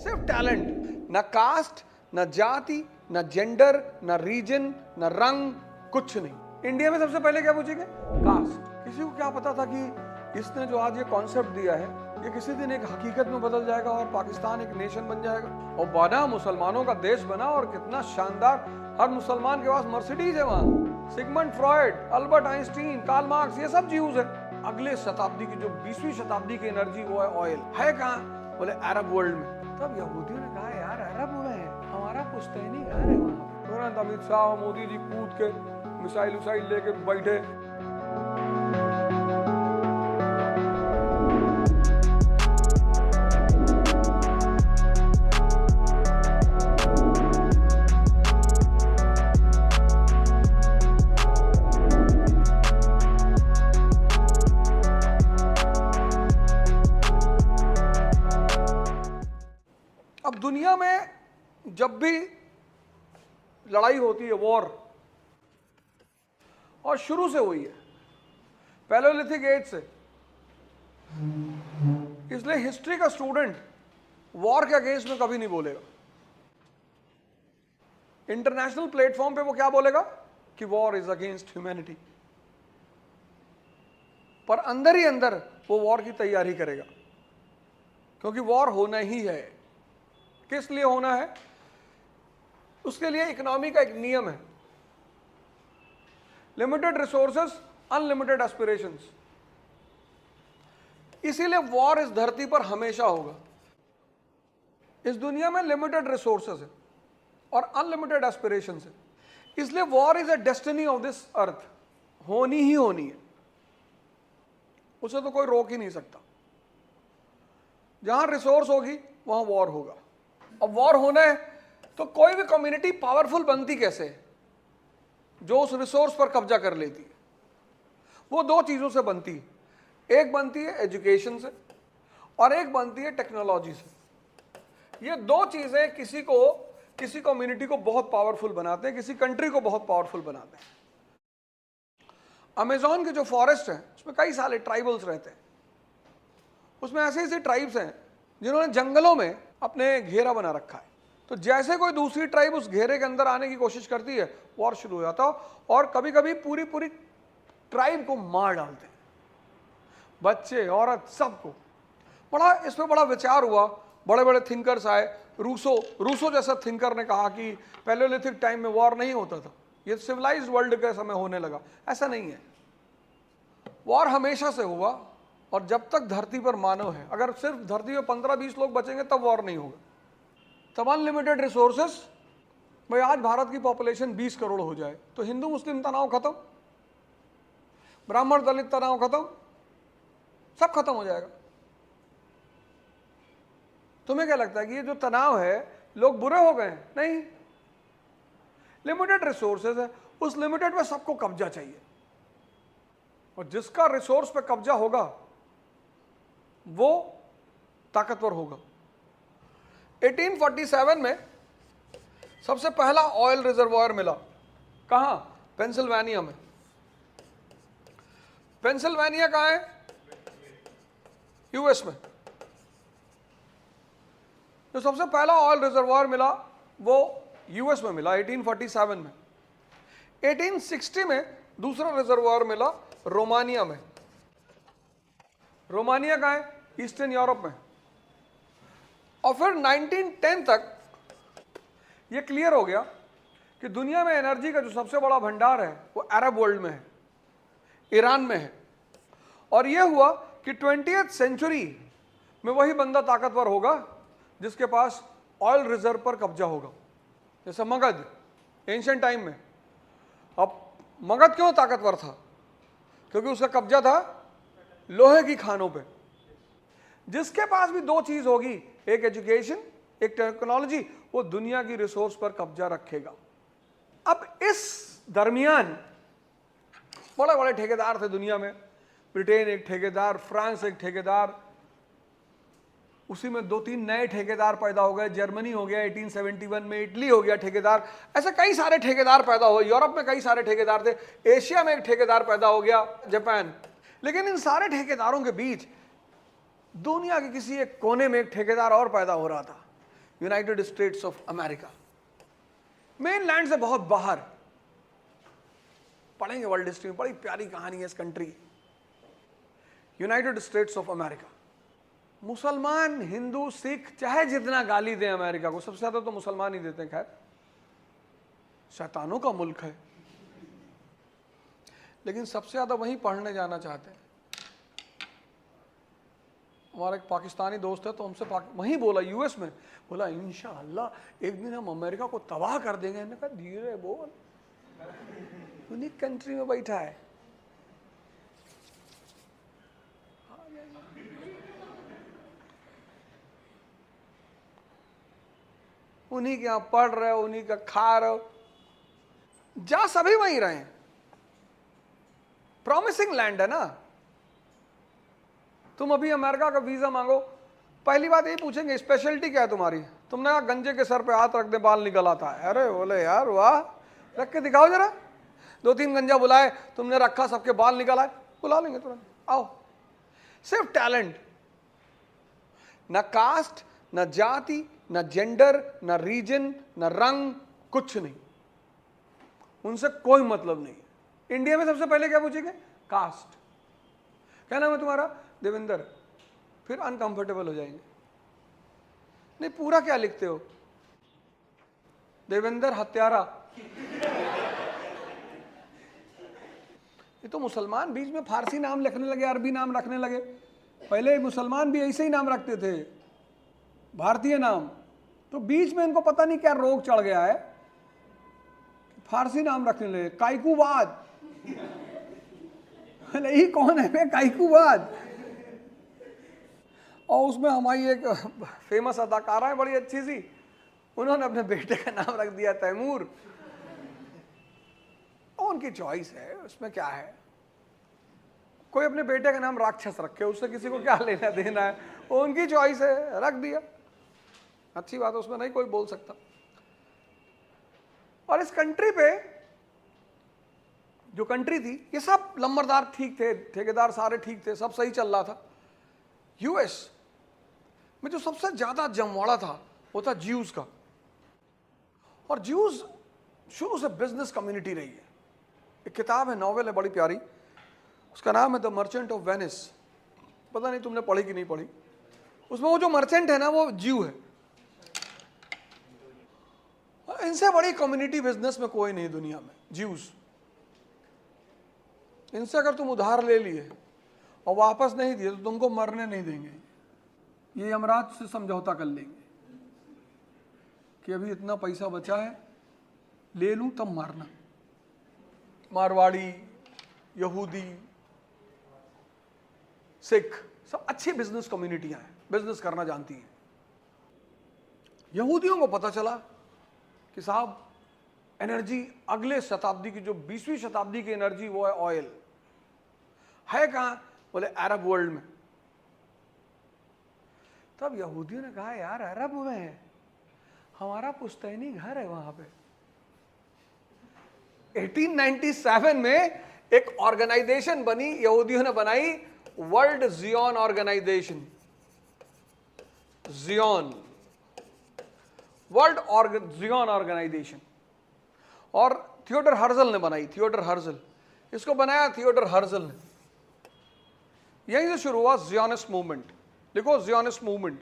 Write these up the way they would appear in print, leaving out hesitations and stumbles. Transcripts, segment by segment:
सिर्फ टैलेंट, ना कास्ट, ना जाति, ना जेंडर, ना रीजन, ना रंग, कुछ नहीं। इंडिया में सबसे पहले क्या पूछेंगे? कास्ट। किसी को क्या पता था कि इसने जो आज ये कॉन्सेप्ट दिया है ये किसी दिन एक हकीकत में बदल जाएगा और पाकिस्तान एक नेशन बन जाएगा और बना, मुसलमानों का देश बना। और कितना शानदार, हर मुसलमान के पास मर्सिडीज है वहां। Sigmund Freud, Albert Einstein, Karl Marx, ये सब ज्यूज है। अगले शताब्दी की जो 20वीं शताब्दी की एनर्जी वो है ऑयल। है कहाँ? बोले अरब वर्ल्ड में। तब यहूदियों ने कहा यार अरब में है, हमारा पुश्तैनी घर है वहां। तुरंत अमित शाह मोदी जी कूद के मिसाइल उसाइल लेके बैठे। अब दुनिया में जब भी लड़ाई होती है, वॉर, और शुरू से हुई है पैलेओलिथिक एज से, इसलिए हिस्ट्री का स्टूडेंट वॉर के अगेंस्ट में कभी नहीं बोलेगा। इंटरनेशनल प्लेटफॉर्म पे वो क्या बोलेगा कि वॉर इज अगेंस्ट ह्यूमैनिटी, पर अंदर ही अंदर वो वॉर की तैयारी करेगा, क्योंकि वॉर होना ही है। किस लिए होना है? उसके लिए इकोनॉमी का एक नियम है, लिमिटेड रिसोर्सेस, अनलिमिटेड एस्पिरेशंस। इसीलिए वॉर इस धरती पर हमेशा होगा। इस दुनिया में लिमिटेड रिसोर्सेस है और अनलिमिटेड एस्पिरेशंस है, इसलिए war is a destiny of this earth. होनी ही होनी है, उसे तो कोई रोक ही नहीं सकता। जहां रिसोर्स होगी वहां वॉर होगा। अब वॉर होना है तो कोई भी कम्युनिटी पावरफुल बनती कैसे? जो उस रिसोर्स पर कब्जा कर लेती है। वो दो चीजों से बनती है, एक बनती है एजुकेशन से और एक बनती है टेक्नोलॉजी से। ये दो चीजें किसी कम्युनिटी को बहुत पावरफुल बनाते हैं, किसी कंट्री को बहुत पावरफुल बनाते हैं। अमेज़न के जो फॉरेस्ट हैं उसमें कई सारे ट्राइबल्स रहते हैं। उसमें ऐसे ऐसे ट्राइब्स हैं जिन्होंने जंगलों में अपने घेरा बना रखा है। तो जैसे कोई दूसरी ट्राइब उस घेरे के अंदर आने की कोशिश करती है, वॉर शुरू हो जाता और कभी कभी पूरी पूरी ट्राइब को मार डालते हैं, बच्चे, औरत, सबको। इस पर बड़ा विचार हुआ, बड़े बड़े थिंकर्स आए। रूसो जैसा थिंकर ने कहा कि पैलेओलिथिक टाइम में वॉर नहीं होता था, ये सिविलाइज्ड वर्ल्ड के समय होने लगा। ऐसा नहीं है, वॉर हमेशा से हुआ और जब तक धरती पर मानव है। अगर सिर्फ धरती में 15-20 लोग बचेंगे तब वॉर नहीं होगा। तब अनलिमिटेड रिसोर्सेस। भाई आज भारत की पॉपुलेशन 20 करोड़ हो जाए तो हिंदू मुस्लिम तनाव खत्म, ब्राह्मण दलित तनाव खत्म, सब खत्म हो जाएगा। तुम्हें क्या लगता है कि ये जो तनाव है, लोग बुरे हो गए? नहीं, लिमिटेड रिसोर्सेज है, उस लिमिटेड में सबको कब्जा चाहिए और जिसका रिसोर्स पे कब्जा होगा वो ताकतवर होगा। 1847 में सबसे पहला ऑयल रिजर्वायर मिला। कहां? पेंसिल्वेनिया में। पेंसिल्वेनिया कहां है? यूएस में। जो सबसे पहला ऑयल रिजर्वायर मिला वो यूएस में मिला 1847 में। 1860 में दूसरा रिजर्वायर मिला रोमानिया में। रोमानिया कहां है? ईस्टर्न यूरोप में। और फिर 1910 तक ये क्लियर हो गया कि दुनिया में एनर्जी का जो सबसे बड़ा भंडार है वो अरब वर्ल्ड में है, ईरान में है। और ये हुआ कि 20th सेंचुरी में वही बंदा ताकतवर होगा जिसके पास ऑयल रिजर्व पर कब्जा होगा। जैसे मगध एंशिएंट टाइम में। अब मगध क्यों ताकतवर था? क्योंकि उसका कब्जा था लोहे की खानों पे। जिसके पास भी दो चीज होगी, एक एजुकेशन, एक टेक्नोलॉजी, वो दुनिया की रिसोर्स पर कब्जा रखेगा। अब इस दरमियान बड़े बड़े ठेकेदार थे दुनिया में। ब्रिटेन एक ठेकेदार, फ्रांस एक ठेकेदार, उसी में 2-3 नए ठेकेदार पैदा हो गए। जर्मनी हो गया 1871 में, इटली हो गया ठेकेदार। ऐसे कई सारे ठेकेदार पैदा हुए। यूरोप में कई सारे ठेकेदार थे, एशिया में एक ठेकेदार पैदा हो गया, जापान। लेकिन इन सारे ठेकेदारों के बीच दुनिया के किसी एक कोने में एक ठेकेदार और पैदा हो रहा था United states of America, main land से बहुत बाहर। पढ़ेंगे वर्ल्ड हिस्ट्री में, बड़ी प्यारी कहानी है इस कंट्री की। यूनाइटेड स्टेट्स ऑफ अमेरिका, मुसलमान, हिंदू, सिख चाहे जितना गाली दें अमेरिका को, सबसे ज्यादा तो मुसलमान ही देते हैं, खैर शैतानों का मुल्क है, लेकिन सबसे ज्यादा वहीं पढ़ने जाना चाहते हैं। हमारा एक पाकिस्तानी दोस्त है, तो हमसे वहीं बोला, यूएस में बोला, इंशाअल्लाह एक दिन हम अमेरिका को तबाह कर देंगे। मैंने कहा धीरे बोल, यूनिक कंट्री में बैठा है। उन्हीं के यहां पढ़ रहे हो, उन्हीं का खा रहे हो, जा सभी वहीं रहे हैं। प्रॉमिसिंग लैंड है ना। तुम अभी अमेरिका का वीजा मांगो, पहली बात यही पूछेंगे स्पेशलिटी क्या है तुम्हारी। तुमने कहा गंजे के सर पे हाथ रख दे बाल निकल आता है। अरे बोले यार वाह, रख के दिखाओ जरा। 2-3 गंजा बुलाए, तुमने रखा, सबके बाल निकल आए, बुला लेंगे तुरंत, आओ। सिर्फ टैलेंट, न कास्ट, न जाति, न जेंडर, न रीजन, न रंग, कुछ नहीं, उनसे कोई मतलब नहीं। इंडिया में सबसे पहले क्या पूछेंगे? कास्ट। क्या नाम है तुम्हारा? देवेंद्र। फिर अनकंफर्टेबल हो जाएंगे, नहीं पूरा क्या लिखते हो? देवेंद्र हत्यारा। ये तो मुसलमान बीच में फारसी नाम लिखने लगे, अरबी नाम रखने लगे। पहले मुसलमान भी ऐसे ही नाम रखते थे, भारतीय नाम। तो बीच में इनको पता नहीं क्या रोग चढ़ गया है, फारसी नाम रखने लगे। काइकुवाद, यही कौन है बे काइकुवाद? और उसमें हमारी एक फेमस अदाकारा है बड़ी अच्छी सी, उन्होंने अपने बेटे का नाम रख दिया तैमूर। उनकी चॉइस है, उसमें क्या है। कोई अपने बेटे का नाम राक्षस रखे, उससे किसी को क्या लेना देना है, वो उनकी चॉइस है, रख दिया, अच्छी बात है, उसमें नहीं कोई बोल सकता। और इस कंट्री पे जो कंट्री थी, ये सब लंबरदार ठीक थे, ठेकेदार सारे ठीक थे, सब सही चल रहा था। यूएस में जो सबसे ज्यादा जमवाड़ा था वो था ज्यूज का। और ज्यूज शुरू से बिजनेस कम्युनिटी रही है। एक किताब है, नॉवेल है बड़ी प्यारी, उसका नाम है द मर्चेंट ऑफ वेनिस। पता नहीं तुमने पढ़ी कि नहीं पढ़ी। उसमें वो जो मर्चेंट है ना, वो ज्यू है। इनसे बड़ी कम्युनिटी बिजनेस में कोई नहीं दुनिया में, ज्यूज। इनसे अगर तुम उधार ले लिए और वापस नहीं दिए तो तुमको मरने नहीं देंगे। ये यमराज से समझौता कर लेंगे कि अभी इतना पैसा बचा है, ले लूं तब मारना। मारवाड़ी, यहूदी, सिख, सब अच्छी बिजनेस कम्युनिटियां हैं, बिजनेस करना जानती हैं। यहूदियों को पता चला कि साहब एनर्जी अगले शताब्दी की, जो 20वीं शताब्दी की एनर्जी, वो है ऑयल। है कहां? बोले अरब वर्ल्ड में। तब यहूदियों ने कहा यार अरब में है, हमारा पुश्तैनी घर है वहां पे। 1897 में एक ऑर्गेनाइजेशन बनी, यहूदियों ने बनाई, world Zion organization. Zion, world Zion organization. और थियोडर हर्जल ने बनाई, थियोडर हर्जल, इसको बनाया थियोडर हर्जल ने। यहीं से शुरू हुआ जियोनिस्ट मूवमेंट। लिखो जियोनिस्ट मूवमेंट।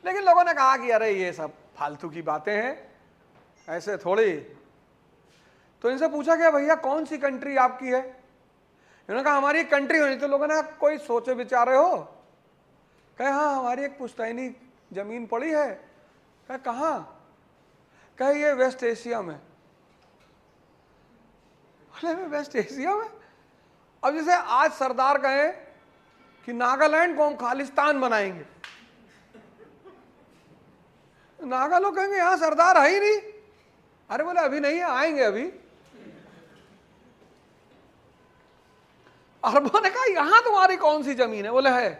लेकिन लोगों ने कहा कि अरे ये सब फालतू की बातें हैं, ऐसे थोड़ी। तो इनसे पूछा गया भैया कौन सी कंट्री आपकी है? इन्होंने कहा हमारी एक कंट्री होनी। तो लोगों ने कहा कोई सोचे विचारे हो? कहे हाँ हमारी एक पुश्तैनी जमीन पड़ी है। कहे कहाँ? कहे ये वेस्ट एशिया में। बोले वेस्ट एशिया में? अब जैसे आज सरदार कहे कि नागालैंड को हम खालिस्तान बनाएंगे, नागा लोग कहेंगे यहां सरदार है ही नहीं। अरे बोले अभी नहीं है, आएंगे अभी। अरबों ने कहा यहां तुम्हारी कौन सी जमीन है? बोले है,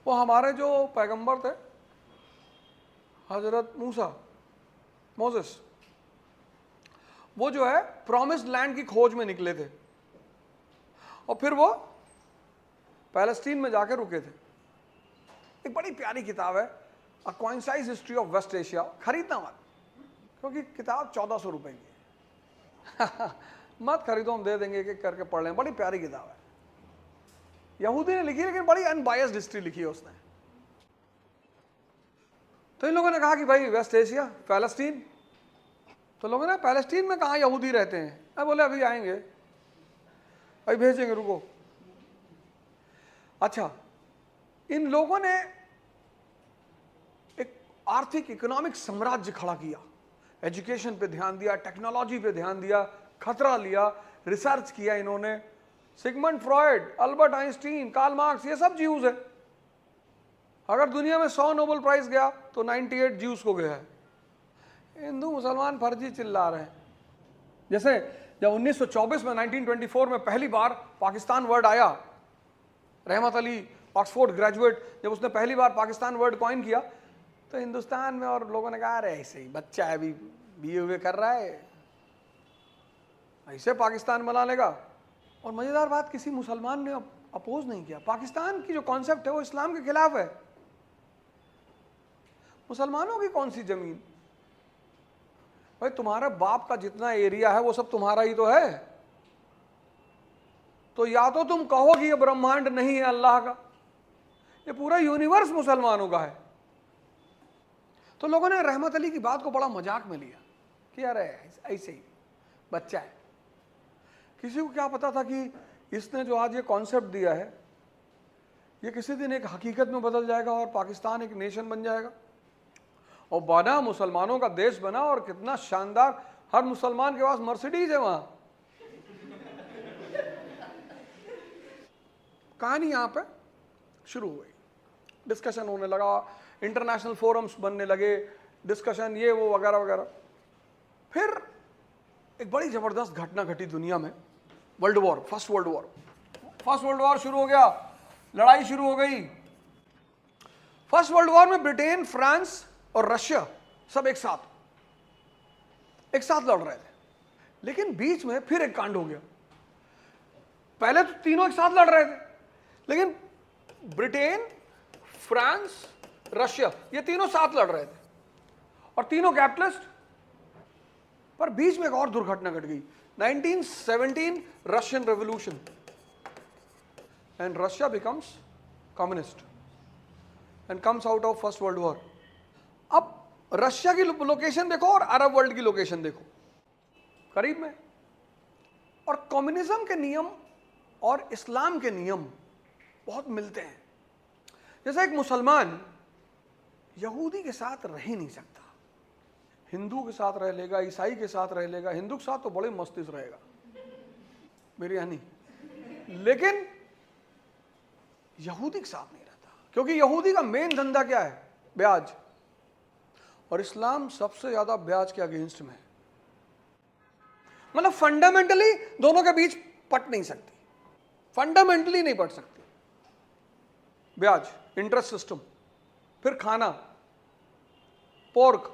वो हमारे जो पैगंबर थे हजरत मूसा, मोसेस, वो जो है प्रॉमिस्ड लैंड की खोज में निकले थे और फिर वो पैलेस्टीन में जाकर रुके थे। एक बड़ी प्यारी किताब है, अ कॉइंसाइज हिस्ट्री ऑफ वेस्ट एशिया, खरीदना मत, क्योंकि किताब 1400 रुपए की है मत खरीदो, हम दे देंगे, एक एक करके पढ़ लें, बड़ी प्यारी किताब है, यहूदी ने लिखी, लेकिन बड़ी अनबायस्ड हिस्ट्री लिखी है उसने। तो इन लोगों ने कहा कि भाई वेस्ट एशिया, पैलेस्टीन, तो लोगों ने पैलेस्टीन में कहाँ यहूदी रहते हैं, मैं बोले अभी आएंगे, अभी भेजेंगे, रुको। अच्छा, इन लोगों ने एक आर्थिक इकोनॉमिक साम्राज्य खड़ा किया, एजुकेशन पे ध्यान दिया, टेक्नोलॉजी पे ध्यान दिया, खतरा लिया, रिसर्च किया इन्होंने। Sigmund Freud, Albert Einstein, Karl Marx, ये सब ज्यूज है। अगर दुनिया में 100 नोबेल प्राइज गया तो 98 ज्यूज को गया है। हिंदू मुसलमान फर्जी चिल्ला रहे हैं। जैसे जब 1924 में 1924 में पहली बार पाकिस्तान वर्ड आया, रहमत अली ऑक्सफोर्ड ग्रेजुएट, जब उसने पहली बार पाकिस्तान वर्ड कॉइन किया, तो हिंदुस्तान में और लोगों ने कहा अरे ऐसे ही बच्चा है, अभी बीए हुए कर रहा है, ऐसे पाकिस्तान बना लेगा। और मजेदार बात, किसी मुसलमान ने अपोज नहीं किया। पाकिस्तान की जो कॉन्सेप्ट है वो इस्लाम के खिलाफ है। मुसलमानों की कौन सी जमीन, भाई तुम्हारे बाप का जितना एरिया है वो सब तुम्हारा ही तो है। तो या तो तुम कहो कि ये ब्रह्मांड नहीं है अल्लाह का, ये पूरा यूनिवर्स मुसलमानों का है। तो लोगों ने रहमत अली की बात को बड़ा मजाक में लिया कि अरे ऐसे ही बच्चा है। किसी को क्या पता था कि इसने जो आज ये कॉन्सेप्ट दिया है, ये किसी दिन एक हकीकत में बदल जाएगा और पाकिस्तान एक नेशन बन जाएगा, और बना, मुसलमानों का देश बना, और कितना शानदार, हर मुसलमान के पास मर्सिडीज है वहां। कहानी यहां पे शुरू हुई, डिस्कशन होने लगा, इंटरनेशनल फोरम्स बनने लगे, डिस्कशन ये वो वगैरह वगैरह। फिर एक बड़ी जबरदस्त घटना घटी दुनिया में, world war, first world war. First world war शुरू हो गया, लड़ाई शुरू हो गई। फर्स्ट वर्ल्ड वॉर में ब्रिटेन, फ्रांस और रशिया सब एक साथ लड़ रहे थे, लेकिन बीच में फिर एक कांड हो गया। पहले तो तीनों एक साथ लड़ रहे थे, लेकिन ब्रिटेन, फ्रांस, रशिया, ये तीनों साथ लड़ रहे थे और तीनों कैपिटलिस्ट। पर बीच में एक और दुर्घटना घट गई, 1917 Russian revolution, and Russia becomes communist and comes out of first world war. अब रशिया की लोकेशन देखो और अरब वर्ल्ड की लोकेशन देखो, करीब में। और कम्युनिज्म के नियम और इस्लाम के नियम बहुत मिलते हैं। जैसे एक मुसलमान यहूदी के साथ रह ही नहीं सकता, हिंदू के साथ रह लेगा, ईसाई के साथ रह लेगा, हिंदू के साथ तो बड़े मस्ती से रहेगा, बिरयानी, लेकिन यहूदी के साथ नहीं रहता, क्योंकि यहूदी का मेन धंधा क्या है? ब्याज। और इस्लाम सबसे ज्यादा ब्याज के अगेंस्ट में है। मतलब फंडामेंटली दोनों के बीच पट नहीं सकती, फंडामेंटली नहीं पट सकती। ब्याज, इंटरेस्ट सिस्टम, फिर खाना, पोर्क।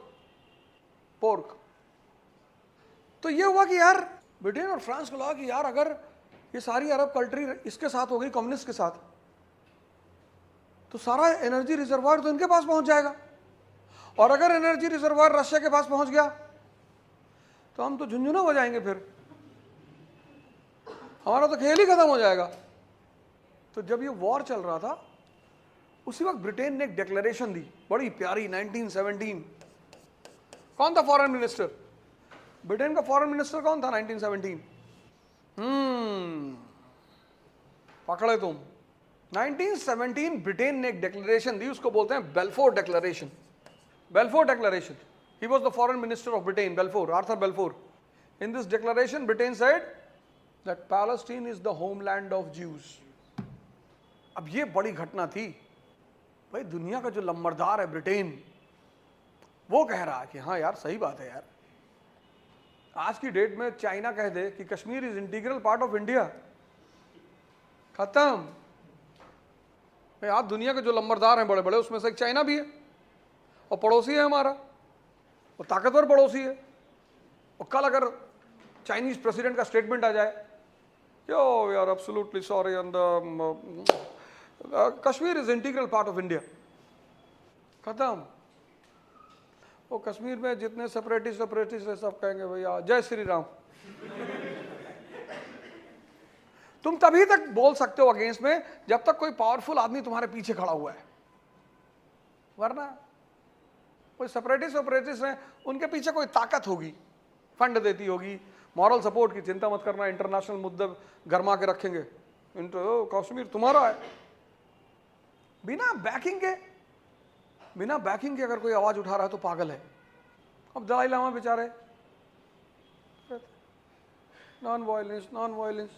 तो ये हुआ कि यार ब्रिटेन और फ्रांस को लगा कि यार अगर ये सारी अरब कंट्री इसके साथ हो गई, कम्युनिस्ट के साथ, तो सारा एनर्जी रिजर्वायर तो इनके पास पहुंच जाएगा, और अगर एनर्जी रिजर्वायर रशिया के पास पहुंच गया तो हम तो झुंझुना हो जाएंगे, फिर हमारा तो खेल ही खत्म हो जाएगा। तो जब ये वॉर चल रहा था, उसी वक्त ब्रिटेन ने एक डिक्लेरेशन दी, बड़ी प्यारी, 1917। कौन था फॉरेन मिनिस्टर? ब्रिटेन का फॉरेन मिनिस्टर कौन था 1917? पकड़े तुम। 1917 ब्रिटेन ने एक डिक्लेरेशन दी, उसको बोलते हैं Balfour declaration. Balfour declaration, he was the foreign minister of Britain, Balfour, Arthur Balfour. In this declaration, Britain said that Palestine is the homeland of Jews. अब ये बड़ी घटना थी भाई, दुनिया का जो लंबरदार है ब्रिटेन, वो कह रहा है कि हाँ यार सही बात है यार। आज की डेट में चाइना कह दे कि Kashmir is integral part of India, खत्म। भाई आज दुनिया के जो लंबरदार हैं बड़े बड़े, उसमें से एक चाइना भी है, और पड़ोसी है हमारा, वो ताकतवर पड़ोसी है। और कल अगर चाइनीज प्रेसिडेंट का स्टेटमेंट आ जाए, यो we are absolutely sorry and Kashmir is integral part of India, खत्म। वो कश्मीर में जितने सेपरेटिस्ट है सब कहेंगे भैया जय श्री राम। तुम तभी तक बोल सकते हो अगेंस्ट में जब तक कोई पावरफुल आदमी तुम्हारे पीछे खड़ा हुआ है, वरना कोई सेपरेटिस्ट हैं, उनके पीछे कोई ताकत होगी, फंड देती होगी, मॉरल सपोर्ट की चिंता मत करना, इंटरनेशनल मुद्दे गरमा के रखेंगे, कश्मीर तुम्हारा है। बिना बैकिंग के अगर कोई आवाज उठा रहा है तो पागल है। अब दलाई लामा बेचारे नॉन वायलेंस,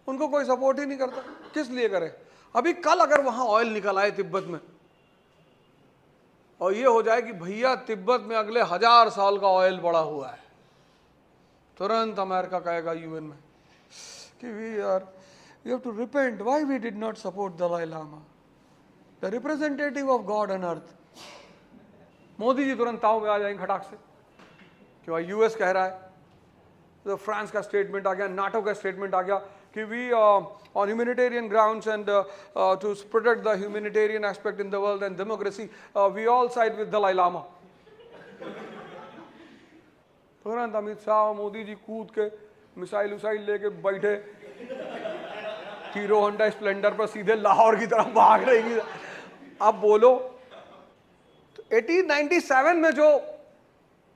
उनको कोई सपोर्ट ही नहीं करता, किस लिए करे। अभी कल अगर वहां ऑयल निकल आए तिब्बत में और ये हो जाए कि भैया तिब्बत में अगले 1000 साल का ऑयल पड़ा हुआ है, तुरंत अमेरिका कहेगा यूएन में कि we have to repent, why we did not support Dalai Lama, the representative of God on earth. Modi ji तुरंत ताव में आ जाएंगे खटाक से कि भाई यूएस कह रहा है, तो फ्रांस का स्टेटमेंट आ गया, नाटो का स्टेटमेंट आ गया कि we on humanitarian grounds and to protect the humanitarian aspect in the world and democracy, we all side with Dalai Lama. तुरंत अमित शाह मोदी जी कूद के मिसाइल लेके बैठे हीरो होंडा स्प्लेंडर पर सीधे लाहौर की तरफ भाग रही। अब बोलो, तो 1897 में जो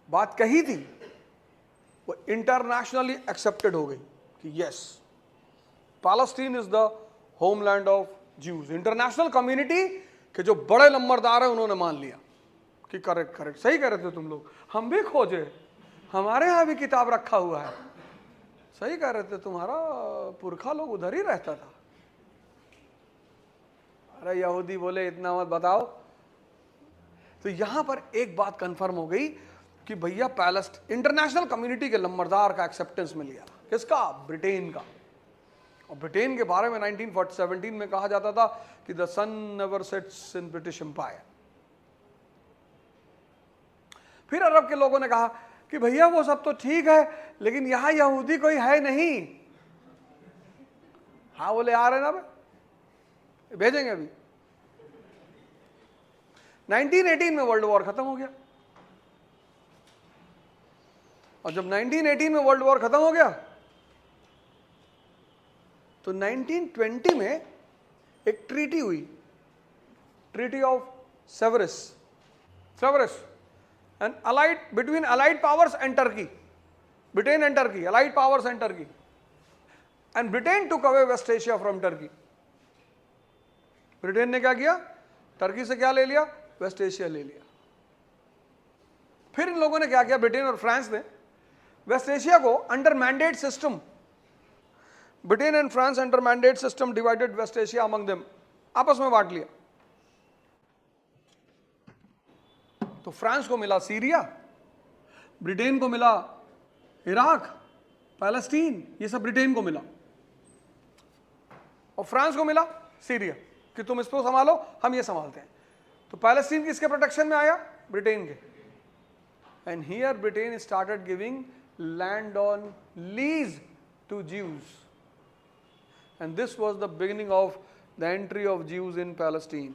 बात कही थी वो इंटरनेशनली एक्सेप्टेड हो गई कि yes, Palestine is the homeland of Jews. International community के जो बड़े नंबरदार है उन्होंने मान लिया कि करेक्ट सही कह रहे थे तुम लोग, हम भी खोजे, हमारे यहाँ भी किताब रखा हुआ है, सही कह रहे थे, तुम्हारा पुरखा लोग उधर ही रहता था। अरे यहूदी बोले इतना मत बताओ। तो यहां पर एक बात कंफर्म हो गई कि भैया इंटरनेशनल कम्युनिटी के नंबरदार का एक्सेप्टेंस मिल गया। किसका? ब्रिटेन का। और ब्रिटेन के बारे में 1917 में कहा जाता था कि the sun never sets in British empire. फिर अरब के लोगों ने कहा कि भैया वो सब तो ठीक है लेकिन यहां यहूदी कोई है नहीं। हाँ बोले आ रहे ना, भेजेंगे अभी। 1918 में वर्ल्ड वॉर खत्म हो गया। और जब 1918 में वर्ल्ड वॉर खत्म हो गया तो 1920 में एक ट्रीटी हुई, treaty of Sèvres and between allied powers and Turkey, Britain and Turkey, allied powers and Turkey, and Britain took away West Asia from Turkey. Britain ने क्या किया? टर्की से क्या ले लिया? वेस्ट एशिया ले लिया। फिर इन लोगों ने क्या किया? ब्रिटेन और फ्रांस ने वेस्ट एशिया को under mandate system, Britain and France under mandate system divided West Asia among them, आपस में बांट लिया। तो फ्रांस को मिला सीरिया, ब्रिटेन को मिला इराक, पैलेस्टीन, ये सब ब्रिटेन को मिला, और फ्रांस को मिला सीरिया कि तुम इसको संभालो, हम ये संभालते हैं। तो पैलेस्टीन किसके प्रोटेक्शन में आया? ब्रिटेन के। And here Britain started giving land on lease to Jews, and this was the beginning of the entry of Jews in Palestine.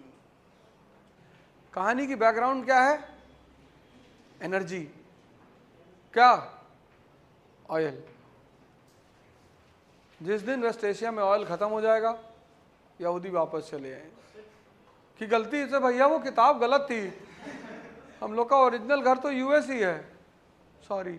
कहानी की बैकग्राउंड क्या है? एनर्जी। क्या? ऑयल। जिस दिन वेस्ट एशिया में ऑयल खत्म हो जाएगा यहूदी वापस चले आएंगे कि गलती से भैया वो किताब गलत थी, हम लोग का ओरिजिनल घर तो यूएस ही है, सॉरी।